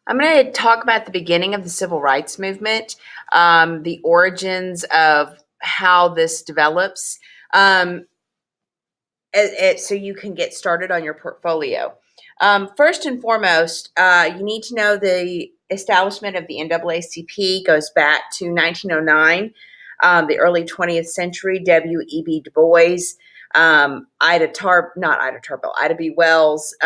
I'm going to talk about the beginning of the civil rights movement, the origins of how this develops, um, so you can get started on your portfolio. First and foremost, you need to know the establishment of the NAACP goes back to 1909, the early 20th century. W.E.B. Du Bois, Ida B. Wells.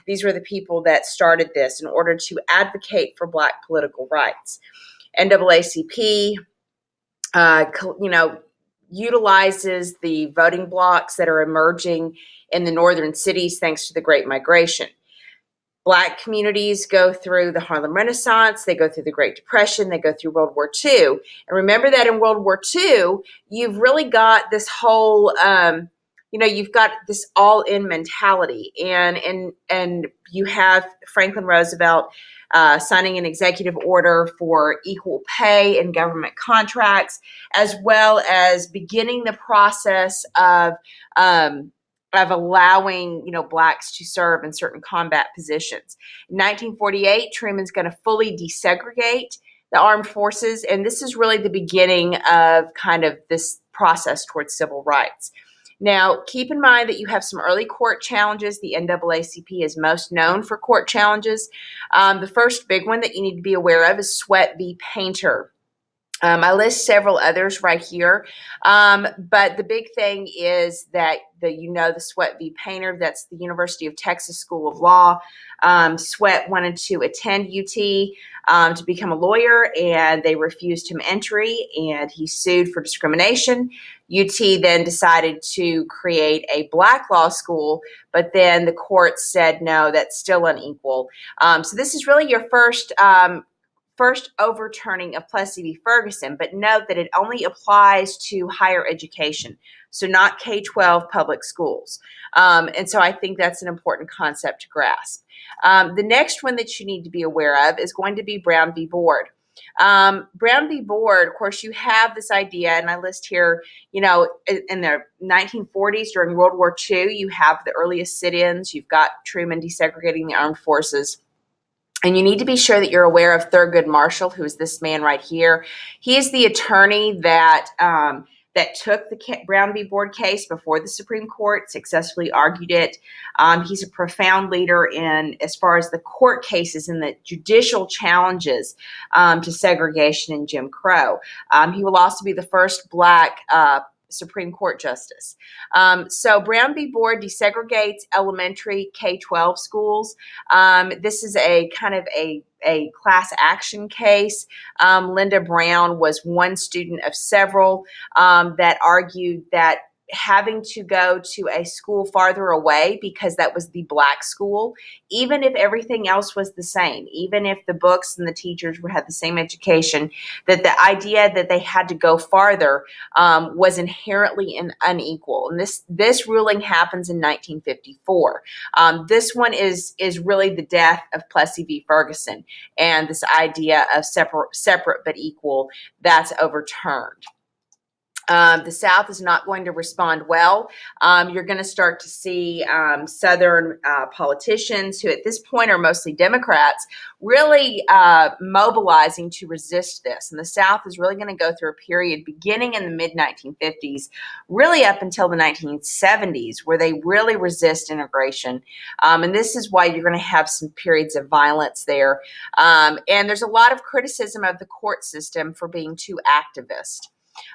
These were the people that started this in order to advocate for Black political rights. NAACP, uh, you know, utilizes the voting blocks that are emerging in the northern cities thanks to the Great Migration. Black communities go through the Harlem Renaissance, they go through the Great Depression, they go through World War II. And remember that in World War II, you've really got this whole, you've got this all-in mentality. And you have Franklin Roosevelt signing an executive order for equal pay in government contracts, as well as beginning the process of allowing, blacks to serve in certain combat positions. In 1948, Truman's going to fully desegregate the armed forces, and this is really the beginning of kind of this process towards civil rights. Now, keep in mind that you have some early court challenges. The NAACP is most known for court challenges. The first big one that you need to be aware of is Sweatt v. Painter. I list several others right here, but the big thing is that the Sweatt v. Painter, that's the University of Texas School of Law. Sweatt wanted to attend UT to become a lawyer, and they refused him entry, and he sued for discrimination. UT then decided to create a black law school, but then the court said, no, that's still unequal. So this is really your first overturning of Plessy v. Ferguson, but note that it only applies to higher education, so not K-12 public schools. And so I think that's an important concept to grasp. The next one that you need to be aware of is going to be Brown v. Board. Brown v. Board, of course, you have this idea, and I list here, in the 1940s during World War II, you have the earliest sit-ins, you've got Truman desegregating the armed forces. And you need to be sure that you're aware of Thurgood Marshall, who is this man right here. He is the attorney that took the Brown v. Board case before the Supreme Court, successfully argued it. He's a profound leader in as far as the court cases and the judicial challenges to segregation and Jim Crow. He will also be the first black Supreme Court justice. So Brown v. Board desegregates elementary K-12 schools. This is a kind of a class action case. Linda Brown was one student of several that argued that having to go to a school farther away because that was the black school, even if everything else was the same, even if the books and the teachers had the same education, that the idea that they had to go farther was inherently unequal. And this ruling happens in 1954. This one is really the death of Plessy v. Ferguson, and this idea of separate but equal, that's overturned. The South is not going to respond well. You're going to start to see Southern politicians, who at this point are mostly Democrats, really mobilizing to resist this. And the South is really going to go through a period beginning in the mid-1950s, really up until the 1970s, where they really resist integration. And this is why you're going to have some periods of violence there. And there's a lot of criticism of the court system for being too activist.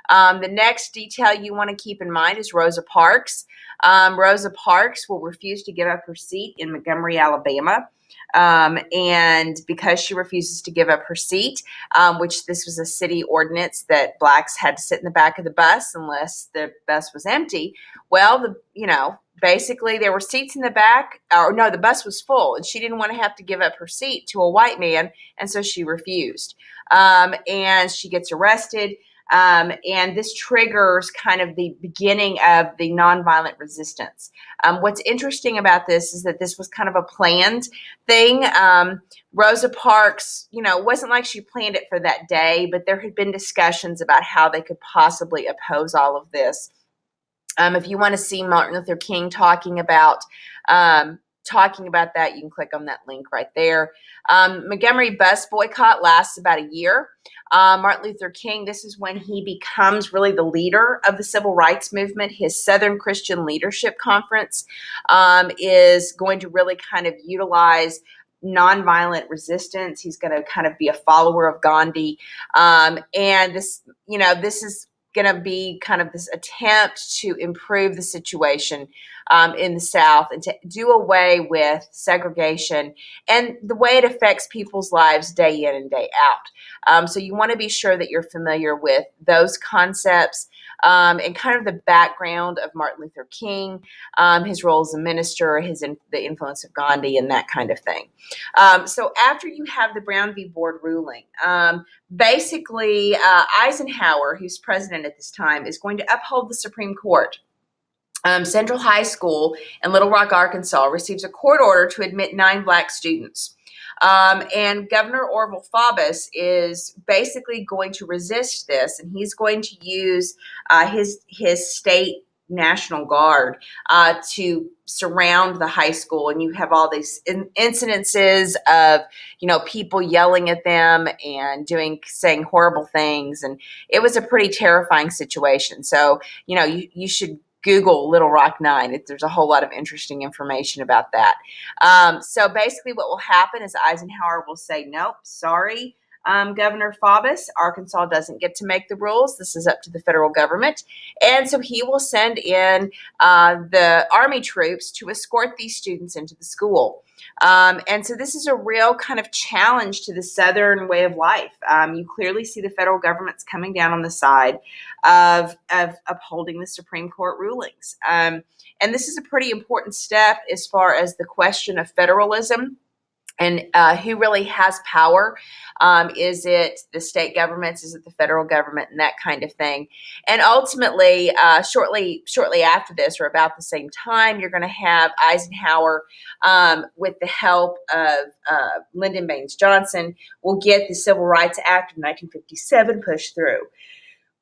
The next detail you want to keep in mind is Rosa Parks. Rosa Parks will refuse to give up her seat in Montgomery, Alabama. And because she refuses to give up her seat, which this was a city ordinance that blacks had to sit in the back of the bus unless the bus was empty. Well, basically there were seats in the back, or no, the bus was full, and she didn't want to have to give up her seat to a white man, and so she refused. And she gets arrested. And this triggers kind of the beginning of the nonviolent resistance. What's interesting about this is that this was kind of a planned thing. Rosa Parks, wasn't like she planned it for that day, but there had been discussions about how they could possibly oppose all of this. If you want to see Martin Luther King talking about talking about that, you can click on that link right there. Montgomery bus boycott lasts about a year. Martin Luther King, this is when he becomes really the leader of the civil rights movement. His Southern Christian Leadership Conference is going to really kind of utilize nonviolent resistance. He's going to kind of be a follower of Gandhi. And this, this is going to be kind of this attempt to improve the situation in the South and to do away with segregation and the way it affects people's lives day in and day out. So you want to be sure that you're familiar with those concepts and kind of the background of Martin Luther King, his role as a minister, the influence of Gandhi, and that kind of thing. So after you have the Brown v. Board ruling, basically Eisenhower, who's president at this time, is going to uphold the Supreme Court. Central High School in Little Rock, Arkansas, receives a court order to admit 9 black students. And Governor Orville Faubus is basically going to resist this, and he's going to use his state National Guard to surround the high school. And you have all these incidences of, people yelling at them and saying horrible things. And it was a pretty terrifying situation. So, you should Google Little Rock 9. There's a whole lot of interesting information about that. So basically what will happen is Eisenhower will say, nope, sorry, Governor Faubus, Arkansas doesn't get to make the rules. This is up to the federal government. And so he will send in the Army troops to escort these students into the school. And so this is a real kind of challenge to the Southern way of life. You clearly see the federal government's coming down on the side of upholding the Supreme Court rulings. And this is a pretty important step as far as the question of federalism and who really has power. Is it the state governments? Is it the federal government? And that kind of thing. And ultimately, shortly after this, or about the same time, you're going to have Eisenhower, with the help of Lyndon Baines Johnson, will get the Civil Rights Act of 1957 pushed through.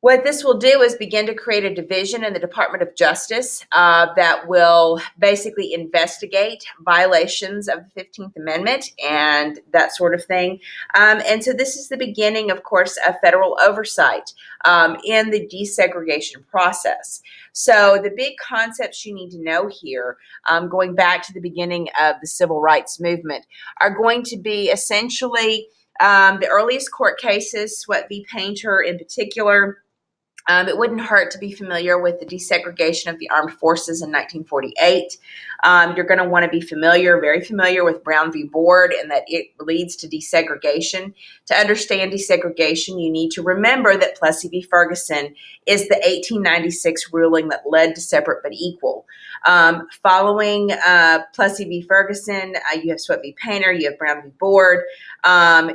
What this will do is begin to create a division in the Department of Justice that will basically investigate violations of the 15th Amendment and that sort of thing. And so this is the beginning, of course, of federal oversight in the desegregation process. So the big concepts you need to know here, going back to the beginning of the civil rights movement, are going to be essentially the earliest court cases, Sweatt v. Painter in particular. It wouldn't hurt to be familiar with the desegregation of the armed forces in 1948. You're going to want to be very familiar with Brown v. Board, and that it leads to desegregation. To understand desegregation, you need to remember that Plessy v. Ferguson is the 1896 ruling that led to separate but equal. Following Plessy v. Ferguson, you have Sweatt v. Painter, you have Brown v. Board.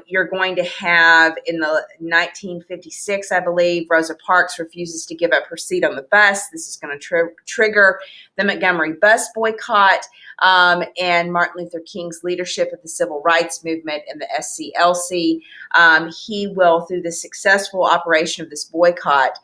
You're going to have, in the 1956, I believe, Rosa Parks refuses to give up her seat on the bus. This is going to trigger the Montgomery bus boycott and Martin Luther King's leadership of the civil rights movement and the SCLC. He will, through the successful operation of this boycott,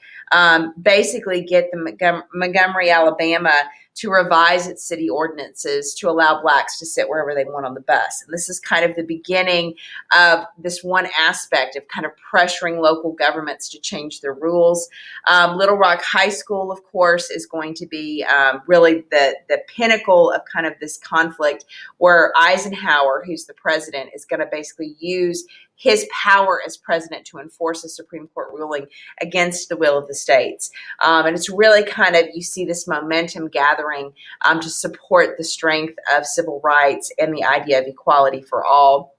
basically get the Montgomery, Alabama, to revise its city ordinances to allow blacks to sit wherever they want on the bus. And this is kind of the beginning of this one aspect of kind of pressuring local governments to change their rules. Little Rock High School, of course, is going to be really the pinnacle of kind of this conflict, where Eisenhower, who's the president, is going to basically use his power as president to enforce a Supreme Court ruling against the will of the states. And it's really kind of, you see this momentum gathering to support the strength of civil rights and the idea of equality for all.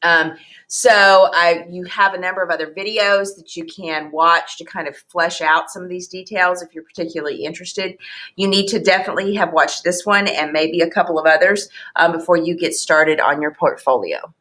You have a number of other videos that you can watch to kind of flesh out some of these details if you're particularly interested. You need to definitely have watched this one and maybe a couple of others before you get started on your portfolio.